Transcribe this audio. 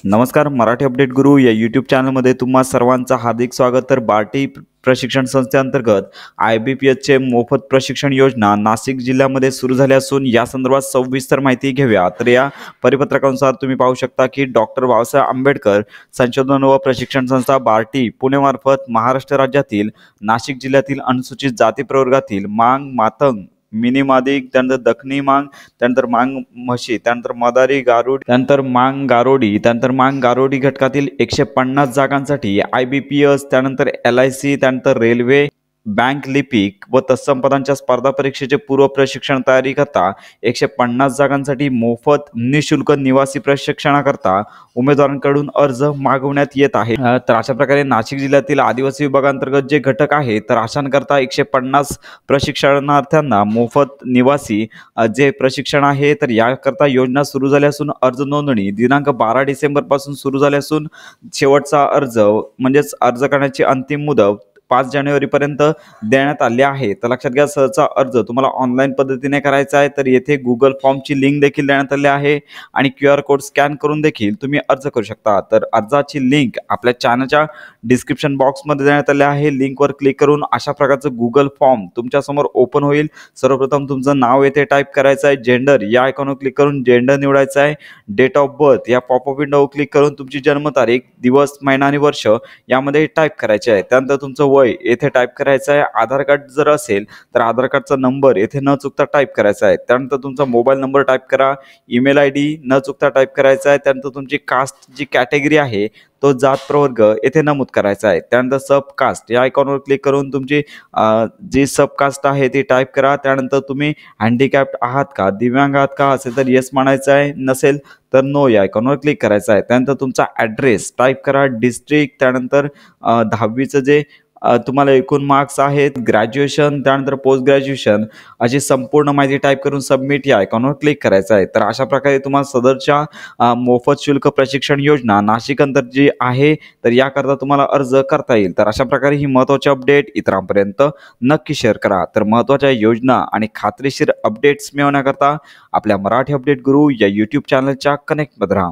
नमस्कार. मराठी अपडेट गुरु या यूट्यूब चॅनलमध्ये तुम्हा सर्वांचं हार्दिक स्वागत. तर बार्टी प्रशिक्षण संस्थेअंतर्गत IBPSचे मोफत प्रशिक्षण योजना नाशिक जिल्ह्यामध्ये सुरू झाली असून या संदर्भात सविस्तर माहिती घेऊया. तर या परिपत्रकानुसार तुम्ही पाहू शकता की डॉक्टर बाबासाहेब आंबेडकर संशोधन व प्रशिक्षण संस्था बार्टी पुणेमार्फत महाराष्ट्र राज्यातील नाशिक जिल्ह्यातील अनुसूचित जाती प्रवर्गातील मांग मातंग मिनी मादिक त्यानंतर दखनी मांग त्यानंतर मांग म्हशी त्यानंतर मदारी गारुड त्यानंतर मांग गारोडी घटकातील 150 जागांसाठी IBPS त्यानंतर LIC त्यानंतर रेल्वे बँक लिपिक व तत्सम पदांच्या स्पर्धा परीक्षेचे पूर्व प्रशिक्षण तयारी करता 150 जागांसाठी मोफत निशुल्क निवासी प्रशिक्षणाकरता उमेदवारांकडून अर्ज मागवण्यात येत आहे. तर अशा प्रकारे नाशिक जिल्ह्यातील आदिवासी विभागांतर्गत जे घटक आहे तर अशांकरता 150 प्रशिक्षणार्थ्यांना मोफत निवासी जे प्रशिक्षण आहे तर याकरता योजना सुरू झाली असून अर्ज नोंदणी दिनांक 12 डिसेंबर पासून सुरू झाली असून शेवटचा अर्ज म्हणजेच अर्ज करण्याची अंतिम मुदत 5 जानेवारीपर्यंत देण्यात आले आहे. तर लक्षात घ्या, सहसा अर्ज तुम्हाला ऑनलाईन पद्धतीने करायचा आहे तर येथे गुगल फॉर्मची लिंक देखील देण्यात आली आहे आणि QR कोड स्कॅन करून देखील तुम्ही अर्ज करू शकता. तर अर्जाची लिंक आपल्या चॅनलच्या डिस्क्रिप्शन बॉक्समध्ये देण्यात आली आहे. लिंकवर क्लिक करून अशा प्रकारचं गुगल फॉर्म तुमच्यासमोर ओपन होईल. सर्वप्रथम तुमचं नाव येथे टाईप करायचं आहे. जेंडर या आयकॉनवर क्लिक करून जेंडर निवडायचं आहे. डेट ऑफ बर्थ या पॉपअप विंडोवर क्लिक करून तुमची जन्मतारीख, दिवस, महिना आणि वर्ष यामध्ये टाईप करायचे आहे. त्यानंतर तुमचं वय येथे टाईप करायचं आहे. आधार कार्ड जर असेल तर आधार कार्डचा नंबर येथे न चुकता टाईप करायचा आहे. त्यानंतर तुमचा मोबाईल नंबर टाईप करा. ईमेल ID न चुकता टाईप करायचा आहे. त्यानंतर तुमची कास्ट जी कॅटेगरी आहे तो जात प्रवर्ग येथे नमूद करायचा आहे. त्यानंतर सब कास्ट या आयकॉनवर क्लिक करून तुमची जी सब कास्ट आहे ती टाईप करा. त्यानंतर तुम्ही हँडिकॅप्ड आहात का, दिव्यांग आहात का, असेल तर येस म्हणायचं आहे, नसेल तर नो या आयकॉनवर क्लिक करायचं आहे. त्यानंतर तुमचा ॲड्रेस टाईप करा, डिस्ट्रिक्ट, त्यानंतर 10वीचं जे तुम्हाला एकूण मार्क्स आहेत, ग्रॅज्युएशन, त्यानंतर पोस्ट ग्रॅज्युएशन अशी संपूर्ण माहिती टाईप करून सबमिट या आयकॉनवर क्लिक करायचं आहे. तर अशा प्रकारे तुम्हाला सदरच्या मोफत शुल्क प्रशिक्षण योजना नाशिक अंतर्गत जी आहे तर याकरता तुम्हाला अर्ज करता येईल. तर अशा प्रकारे ही महत्त्वाची अपडेट इतरांपर्यंत नक्की शेअर करा. तर महत्त्वाच्या योजना आणि खात्रीशीर अपडेट्स मिळवण्याकरता आपल्या मराठी अपडेट गुरु या यूट्यूब चॅनलच्या कनेक्टमध्ये राहा.